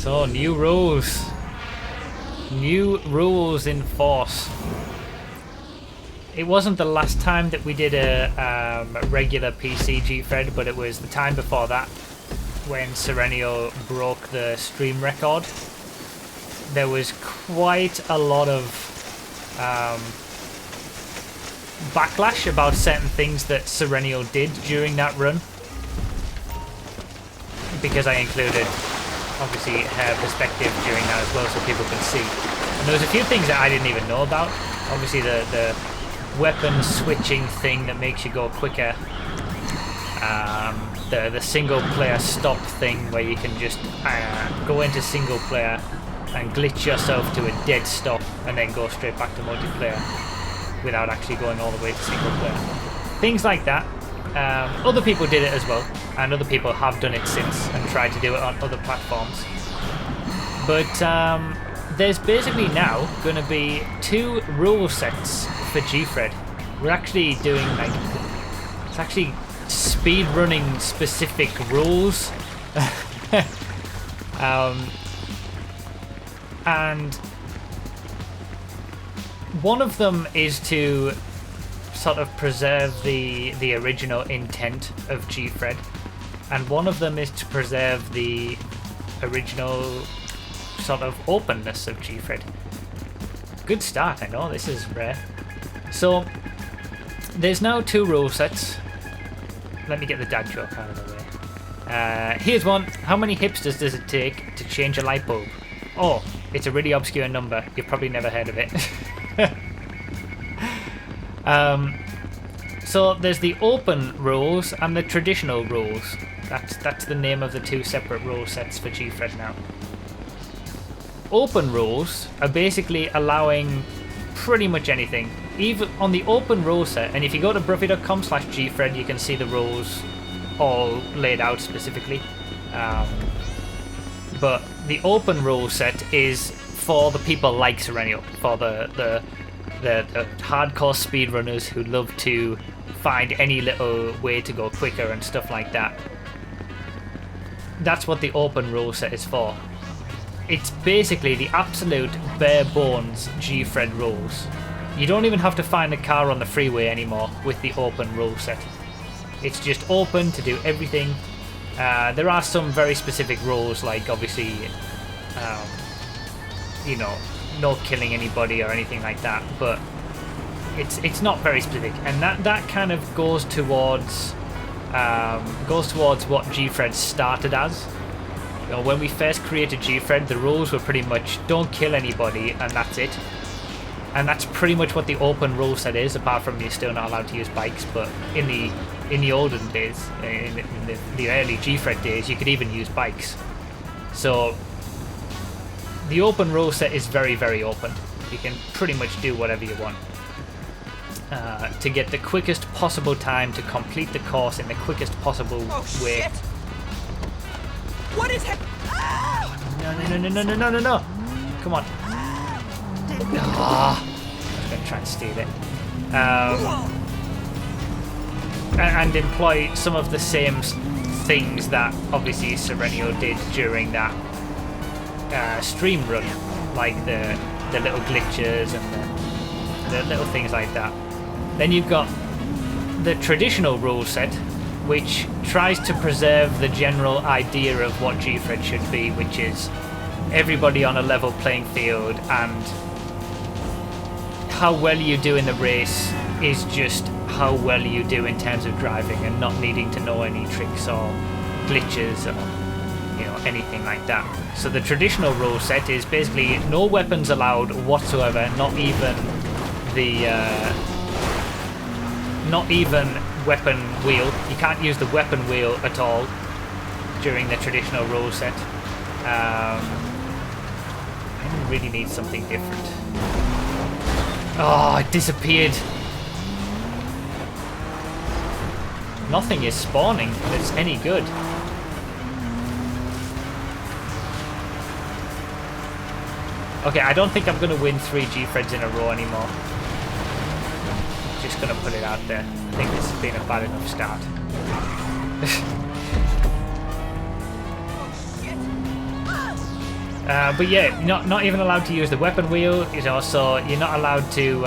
So, new rules. New rules in force. It wasn't the last time that we did a regular PC Gfred, but it was the time before that when Serenio broke the stream record. There was quite a lot of backlash about certain things that Serenio did during that run, because I included obviously her perspective during that as well, so people could see. And there was a few things that I didn't even know about. Obviously the weapon switching thing that makes you go quicker, the single player stop thing where you can just go into single player and glitch yourself to a dead stop and then go straight back to multiplayer without actually going all the way to single player. Things like that. Other people did it as well, and other people have done it since and tried to do it on other platforms. But there's basically now going to be 2 rule sets for Gfred. We're actually doing like, it's actually speed running specific rules. And one of them is to sort of preserve the original intent of Gfred, and one of them is to preserve the original sort of openness of Gfred. Good start, I know, this is rare. So there's now 2 rule sets. Let me get the dad joke out of the way. Here's one. How many hipsters does it take to change a light bulb? Oh, it's a really obscure number. You've probably never heard of it. So there's the open rules and the traditional rules. That's the name of the 2 separate rule sets for Gfred now. Open rules are basically allowing pretty much anything. Even on the open rule set, and if you go to Broughy.com/Gfred, you can see the rules all laid out specifically. But the open rule set is for the people like Serenio, for the hardcore speedrunners who love to find any little way to go quicker and stuff like that. That's what the open rule set is for. It's basically the absolute bare bones Gfred rules. You don't even have to find a car on the freeway anymore with the open rule set. It's just open to do everything. There are some very specific rules, like obviously, you know, no killing anybody or anything like that, but it's not very specific, and that kind of goes towards what Gfred started as. You know, when we first created Gfred, the rules were pretty much don't kill anybody and that's it. And that's pretty much what the open rule set is, apart from you're still not allowed to use bikes. But in the olden days, in the early Gfred days, you could even use bikes. So the open rule set is very, very open. You can pretty much do whatever you want to get the quickest possible time to complete the course in the quickest possible way. Shit. What is happening? No. Come on. I was going to try and steal it. And employ some of the same things that obviously Serenio did during that stream run, like the little glitches and the little things like that. Then you've got the traditional rule set, which tries to preserve the general idea of what Gfred should be, which is everybody on a level playing field, and how well you do in the race is just how well you do in terms of driving, and not needing to know any tricks or glitches or, you know, anything like that. So the traditional rule set is basically no weapons allowed whatsoever, not even weapon wheel. You can't use the weapon wheel at all during the traditional rule set. I really need something different. Oh, it disappeared. Nothing is spawning that's any good. Okay, I don't think I'm going to win 3 Gfreds in a row anymore. Just going to put it out there. I think this has been a bad enough start. But yeah, not even allowed to use the weapon wheel. You know, so you're not allowed to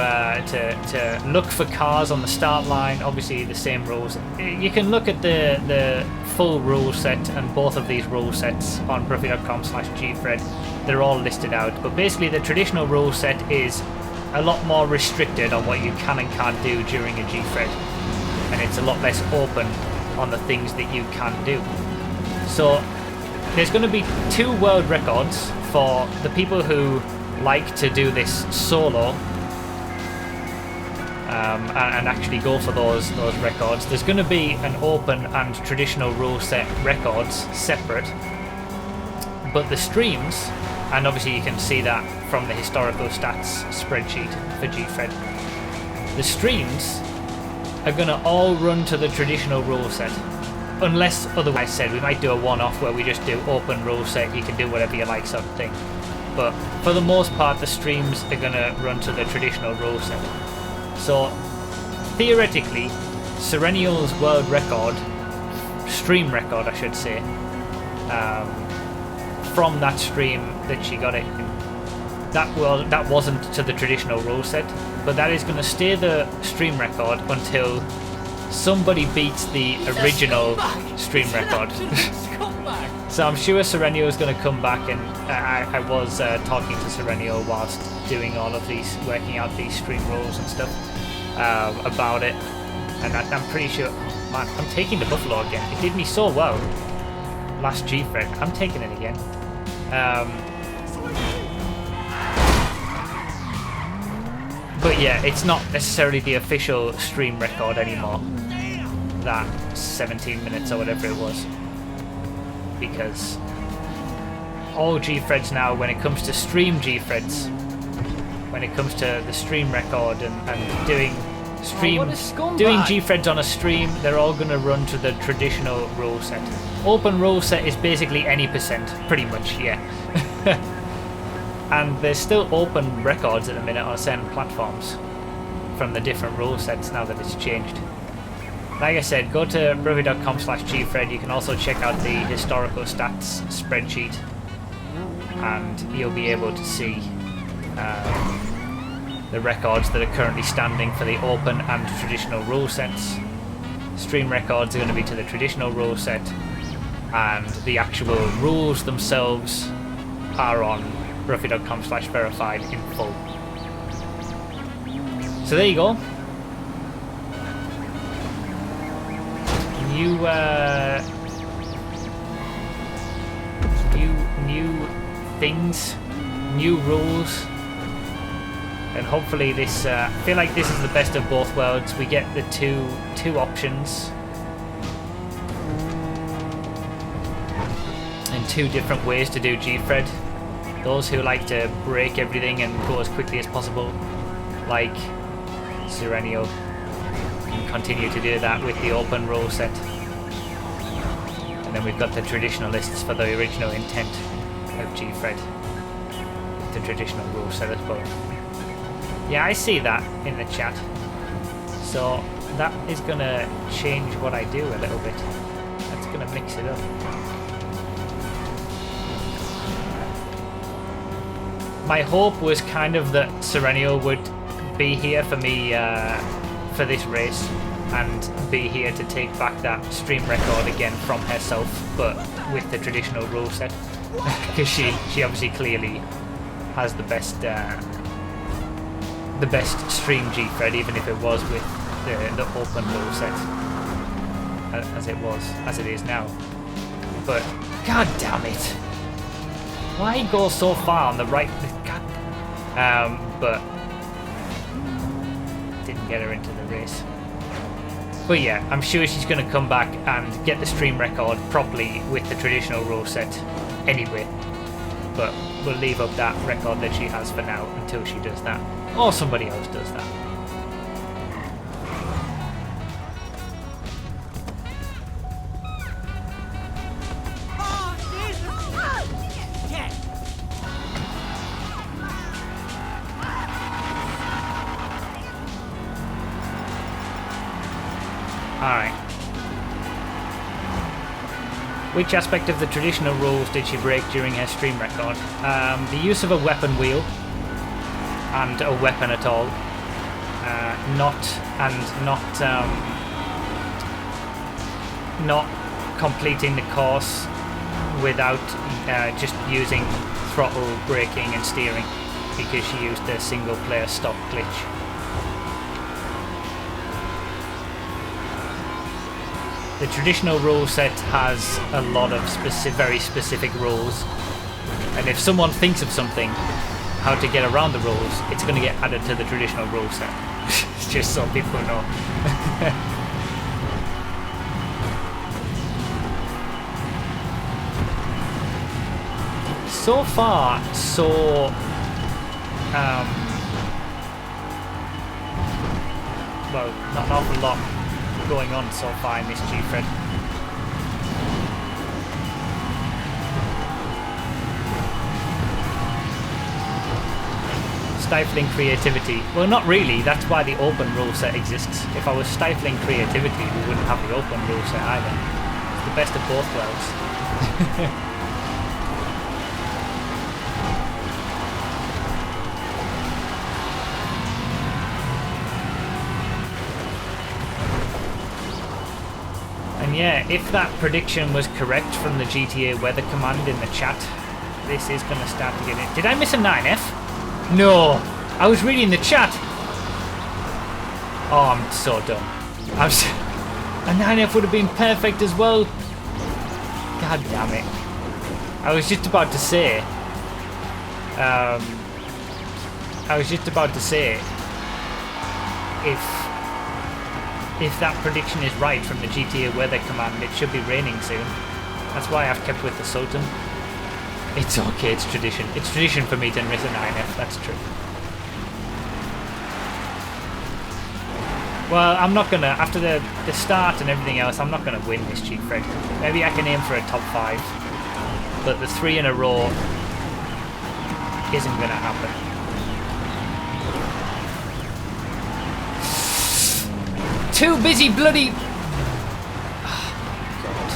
look for cars on the start line. Obviously, the same rules. You can look at the full rule set and both of these rule sets on Broughy.com/Gfred. They're all listed out. But basically, the traditional rule set is a lot more restricted on what you can and can't do during a Gfred, and it's a lot less open on the things that you can do. So there's going to be 2 world records for the people who like to do this solo and actually go for those records. There's going to be an open and traditional rule set records separate, but the streams, and obviously you can see that from the historical stats spreadsheet for Gfred, the streams are going to all run to the traditional rule set. Unless otherwise said, we might do a one-off where we just do open rule set, you can do whatever you like sort of thing. But for the most part, the streams are going to run to the traditional rule set. So theoretically, Serenial's world record, stream record I should say, from that stream that she got it in, that wasn't to the traditional rule set, but that is going to stay the stream record until somebody beats the original stream record. So I'm sure Serenial is going to come back, and I was talking to Serenial whilst doing all of these, working out these stream rules and stuff about it, and I'm pretty sure, man, I'm taking the Buffalo again. It did me so well last Gfred. I'm taking it again. But yeah, it's not necessarily the official stream record anymore, that 17 minutes or whatever it was, because all Gfreds now, when it comes to stream Gfreds, when it comes to the stream record and doing Gfreds on a stream, they're all going to run to the traditional rule set. Open rule set is basically any percent, pretty much, yeah. And there's still open records at the minute on certain platforms from the different rule sets now that it's changed. Like I said, go to Broughy.com/Gfred. You can also check out the historical stats spreadsheet, and you'll be able to see the records that are currently standing for the open and traditional rule sets. Stream records are going to be to the traditional rule set, and the actual rules themselves are on Broughy.com/verified in full. So there you go. New things, new rules, and hopefully this. I feel like this is the best of both worlds. We get the two options and 2 different ways to do Gfred. Those who like to break everything and go as quickly as possible, like Serenial, can continue to do that with the open rule set. And then we've got the traditionalists for the original intent of Gfred, the traditional rule set as well. Yeah, I see that in the chat. So that is going to change what I do a little bit. That's going to mix it up. My hope was kind of that Serenial would be here for me for this race and be here to take back that stream record again from herself, but with the traditional rule set, because she obviously clearly has the best stream Gfred, even if it was with the open rule set as it is now. But god damn it, why go so far on the right? God. But didn't get her into the race. But yeah, I'm sure she's going to come back and get the stream record properly with the traditional rule set anyway. But we'll leave up that record that she has for now until she does that, or somebody else does that. Alright. Which aspect of the traditional rules did she break during her stream record? The use of a weapon wheel and a weapon at all. Not completing the course without just using throttle, braking and steering, because she used the single player stop glitch. The traditional rule set has a lot of very specific rules, and if someone thinks of something, how to get around the rules, it's going to get added to the traditional rule set. Just so people know. So far, so well, not an awful lot going on so far in this Gfred. Stifling creativity. Well, not really. That's why the open rule set exists. If I was stifling creativity, we wouldn't have the open rule set either. It's the best of both worlds. And yeah, if that prediction was correct from the GTA weather command in the chat, this is going to start to get in. Did I miss a 9F? No! I was reading the chat! Oh, I'm so dumb. A 9F would have been perfect as well. God damn it. I was just about to say... If that prediction is right from the GTA weather command, it should be raining soon. That's why I've kept with the Sultan. It's okay, it's tradition. It's tradition for me to miss a 9F, that's true. Well, I'm not gonna, after the start and everything else, I'm not gonna win this Gfred. Maybe I can aim for a top 5. But the 3 in a row isn't gonna happen. Too busy bloody... Oh, God.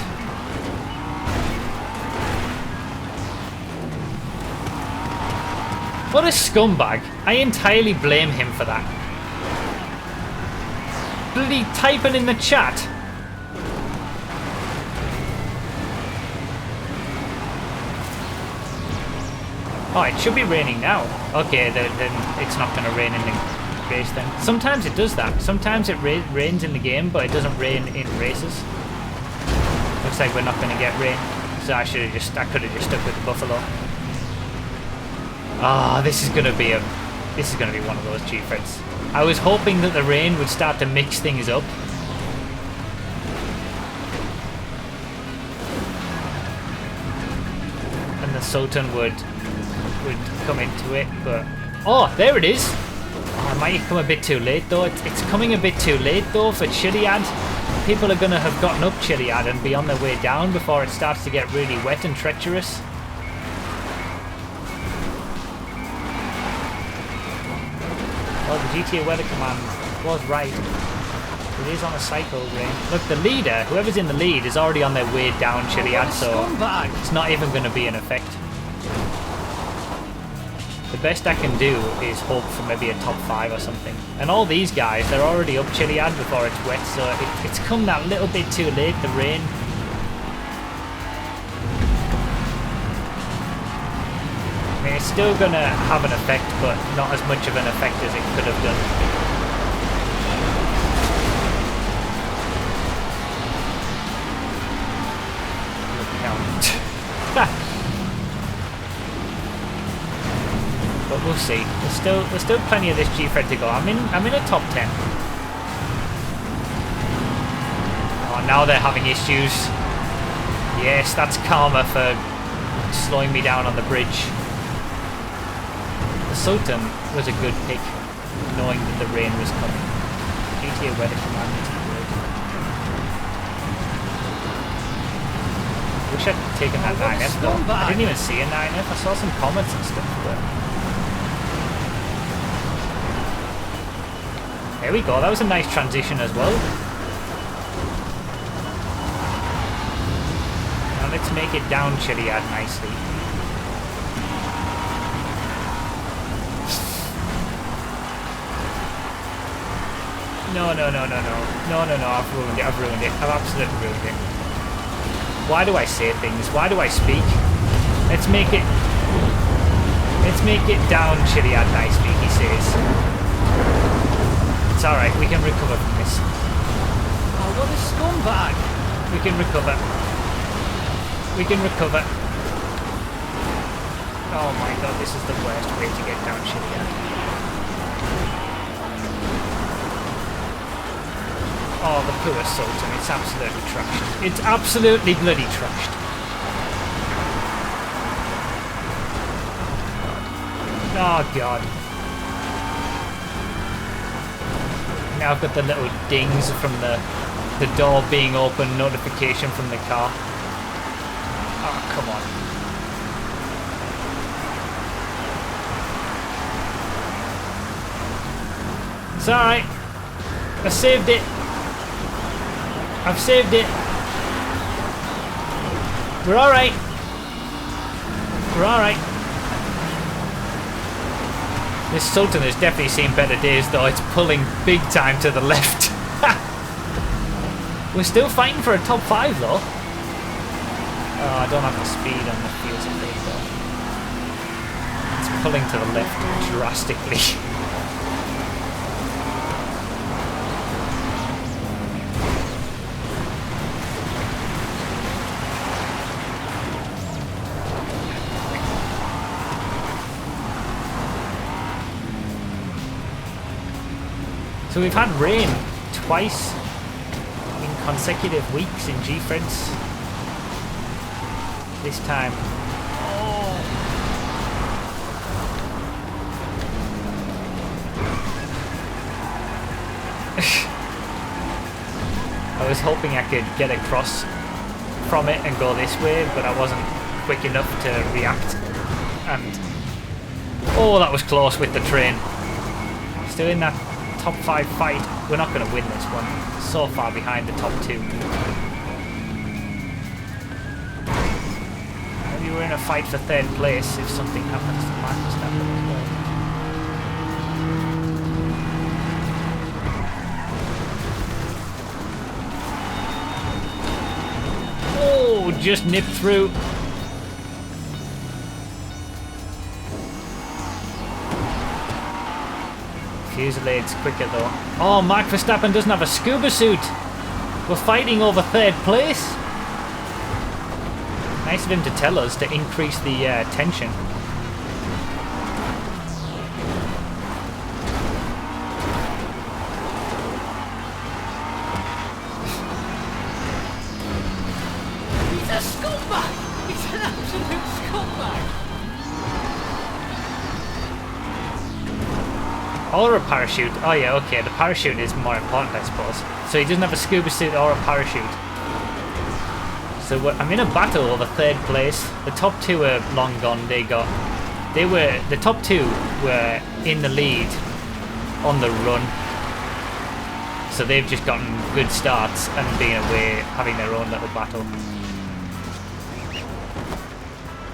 What a scumbag. I entirely blame him for that. Bloody typing in the chat. Oh, it should be raining now. Okay, then it's not going to rain in the race then. Sometimes it does that. Sometimes it rains in the game, but it doesn't rain in races. Looks like we're not going to get rain. So I could have just stuck with the Buffalo. Ah, this is going to be one of those Gfreds. I was hoping that the rain would start to mix things up. And the Sultan would come into it, but... Oh, there it is! Oh, it might have come a bit too late though. It's coming a bit too late though for Chiliad. People are going to have gotten up Chiliad and be on their way down before it starts to get really wet and treacherous. Well, the GTA weather command was right. It is on a cycle rain. Look, the leader, whoever's in the lead, is already on their way down Chiliad, so it's not even going to be an effect. The best I can do is hope for maybe a top 5 or something. And all these guys, they're already up Chiliad before it's wet, so it's come that little bit too late, the rain. I mean, it's still going to have an effect, but not as much of an effect as it could have done. But we'll see. There's still plenty of this Gfred to go. I'm in a top 10. Oh, now they're having issues. Yes, that's karma for slowing me down on the bridge. The Sultan was a good pick, knowing that the rain was coming. GTA weather command is good. Wish I'd taken that 9F though. I didn't even see a 9F. I saw some comments and stuff, but... There we go, that was a nice transition as well. Now let's make it down Chiliad nicely. No, no, no, no, no. No, no, no, I've ruined it, I've ruined it. I've absolutely ruined it. Why do I say things? Why do I speak? Let's make it down Chiliad nicely, he says. It's alright, we can recover from this. Oh, what a scumbag! We can recover. We can recover. Oh my god, this is the worst way to get down Chiliad. Oh, the poor Sultan, it's absolutely trashed. It's absolutely bloody trashed. Oh god. Now I've got the little dings from the door being open, notification from the car. Oh, come on. It's alright. I saved it. I've saved it. We're alright. We're alright. This Sultan has definitely seen better days though. It's pulling big time to the left. We're still fighting for a top 5 though. Oh, I don't have the speed on the fields of play though. It's pulling to the left drastically. So we've had rain twice in consecutive weeks in Gfreds. This time. Oh. I was hoping I could get across from it and go this way, but I wasn't quick enough to react. And oh, that was close with the train. Still in that top 5 fight. We're not going to win this one. So far behind the top 2. Maybe we're in a fight for 3rd place if something happens to Max Verstappen as well. Oh, just nipped through. Fusilade's quicker though. Oh, Max Verstappen doesn't have a scuba suit. We're fighting over 3rd place. Nice of him to tell us to increase the tension. He's a scumbag! He's an absolute scumbag! Or a parachute. Oh yeah, okay, the parachute is more important, I suppose. So he doesn't have a scuba suit or a parachute. So I'm in a battle over 3rd place. The top 2 are long gone. The top 2 were in the lead on the run. So they've just gotten good starts and been away having their own little battle.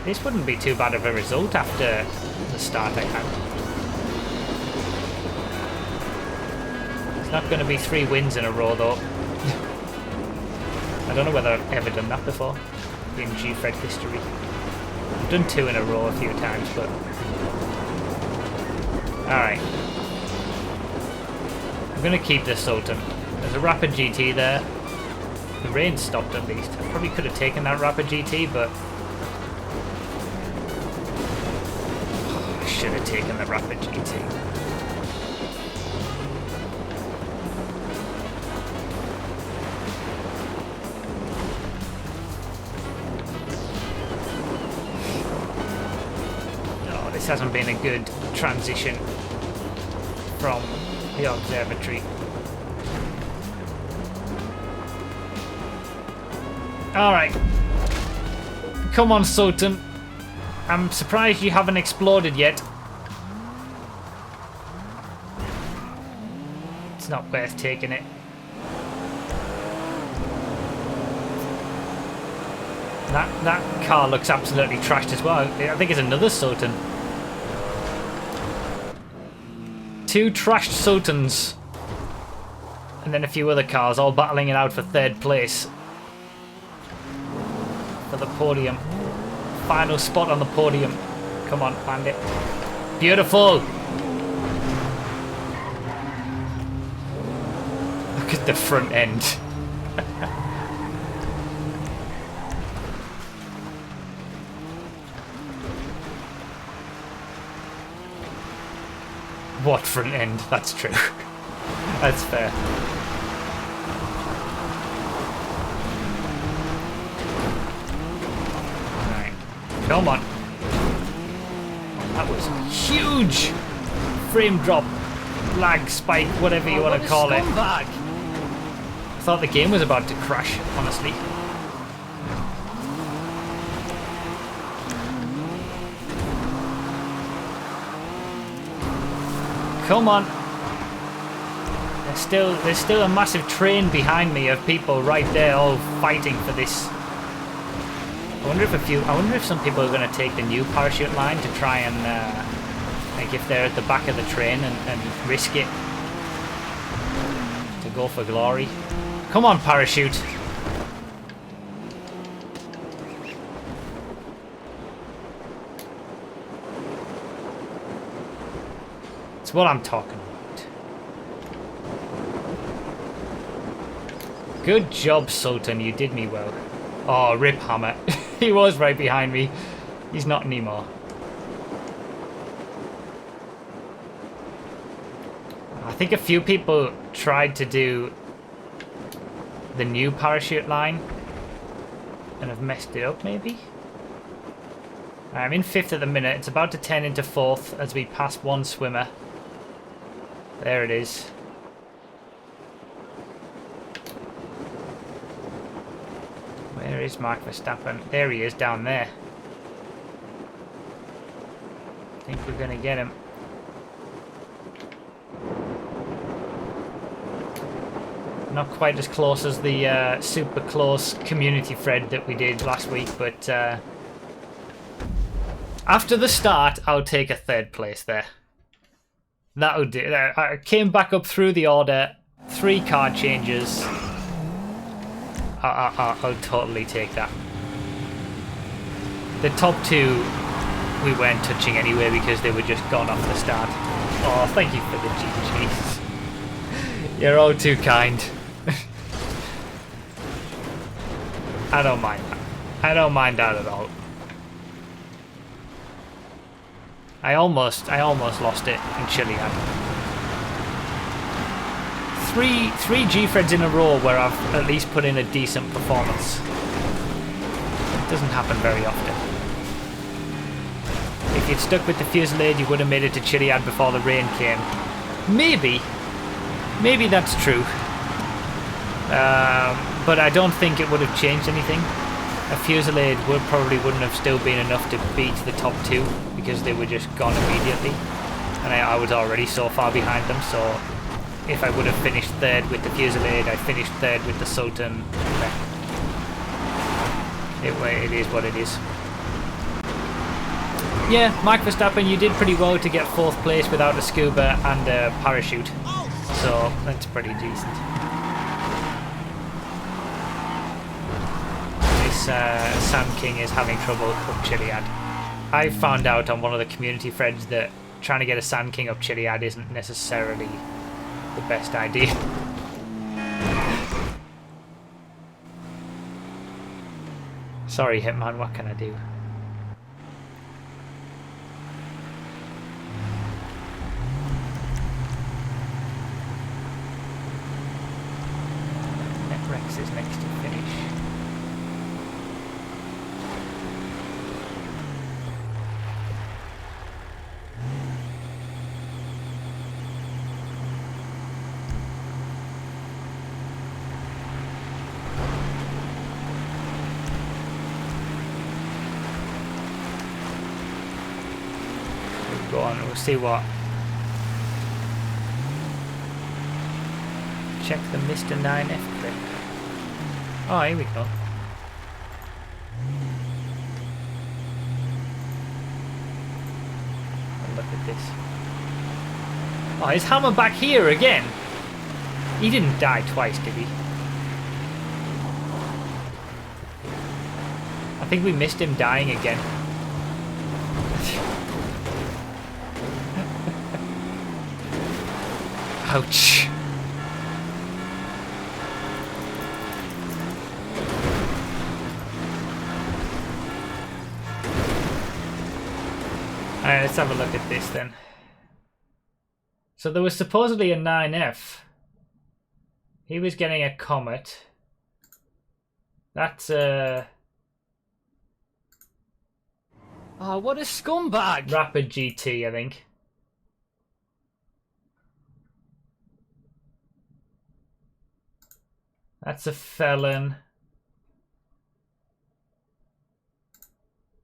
This wouldn't be too bad of a result after the start I had. Not going to be 3 wins in a row though. I don't know whether I've ever done that before in Gfred history. I've done 2 in a row a few times, but alright. I'm going to keep this Sultan. There's a Rapid GT there. The rain stopped at least. I probably could have taken that Rapid GT, but I should have taken the Rapid GT. This hasn't been a good transition from the observatory. Alright. Come on, Sultan. I'm surprised you haven't exploded yet. It's not worth taking it. That car looks absolutely trashed as well. I think it's another Sultan. 2 trashed Sultans. And then a few other cars all battling it out for 3rd place. For the podium. Final spot on the podium. Come on, land it. Beautiful! Look at the front end. What front end? That's true. That's fair. Alright. Come on. That was huge! Frame drop, lag spike, whatever you want to call it. I thought the game was about to crash, honestly. Come on. There's still a massive train behind me of people right there all fighting for this. I wonder if some people are going to take the new parachute line to try and like if they're at the back of the train and risk it to go for glory. Come on, parachute. It's what I'm talking about. Good job, Sultan. You did me well. Oh, rip Hammer. He was right behind me. He's not anymore. I think a few people tried to do the new parachute line and have messed it up, maybe? I'm in 5th at the minute. It's about to turn into 4th as we pass one swimmer. There it is. Where is Mark Verstappen? There he is, down there. I think we're going to get him. Not quite as close as the super close community Fred that we did last week, but after the start, I'll take a 3rd place there. That'll do. I came back up through the order, 3 car changes. I'll totally take that. The top 2 we weren't touching anyway because they were just gone off the start. Oh, thank you for the GGs. You're all too kind. I don't mind that. I don't mind that at all. I almost lost it in Chiliad. Three Gfreds in a row where I've at least put in a decent performance. It doesn't happen very often. If you'd stuck with the Fusillade, you would have made it to Chiliad before the rain came. Maybe that's true. But I don't think it would have changed anything. A Fusillade probably wouldn't have still been enough to beat the top 2 because they were just gone immediately. And I was already so far behind them, so if I would have finished 3rd with the Fusillade, I finished 3rd with the Sultan. It is what it is. Yeah, Mark Verstappen, you did pretty well to get 4th place without a scuba and a parachute. So that's pretty decent. Sand King is having trouble up Chiliad. I found out on one of the community threads that trying to get a Sand King up Chiliad isn't necessarily the best idea. Sorry, Hitman, what can I do? Rex is next to finish. Go on, we'll see what. Check the Mr. 9F clip. Oh, here we go. at this. Oh, is Hammer back here again? He didn't die twice, did he? I think we missed him dying again. Ouch. Alright, let's have a look at this then. So there was supposedly a 9F. He was getting a Comet. That's a... Oh, what a scumbag! Rapid GT, I think. That's a Felon.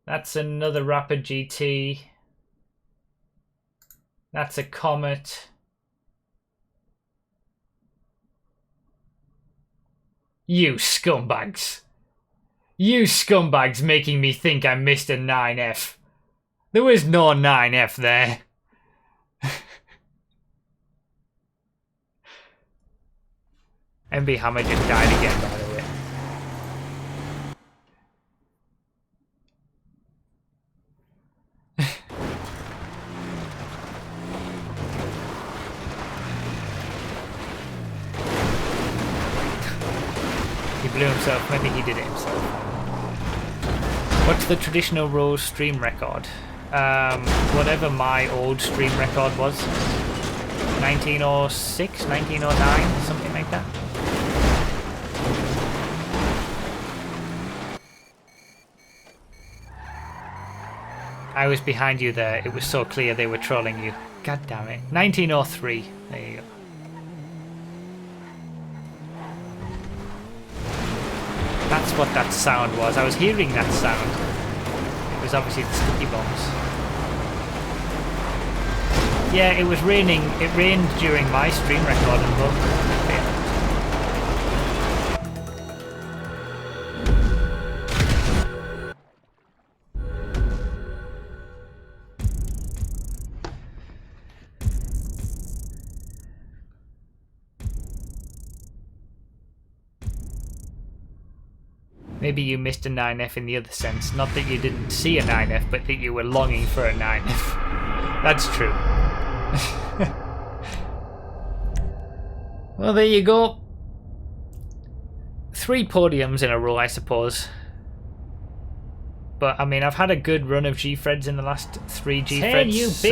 That's another Rapid GT. That's a Comet. You scumbags. You scumbags making me think I missed a 9F. There was no 9F there. MB Hammer just died again, by the way. He blew himself. Maybe he did it himself. What's the traditional Rose stream record? Whatever my old stream record was. 1906, 1909, something like that. I was behind you there. It was so clear they were trolling you. God damn it. 1903. There you go. That's what that sound was. I was hearing that sound. It was obviously the sticky bombs. Yeah, it was raining. It rained during my stream recording, but yeah. Maybe you missed a 9F in the other sense. Not that you didn't see a 9F, but that you were longing for a 9F. That's true. Well, there you go. 3 podiums in a row, I suppose. But, I mean, I've had a good run of Gfreds in the last 3 Gfreds.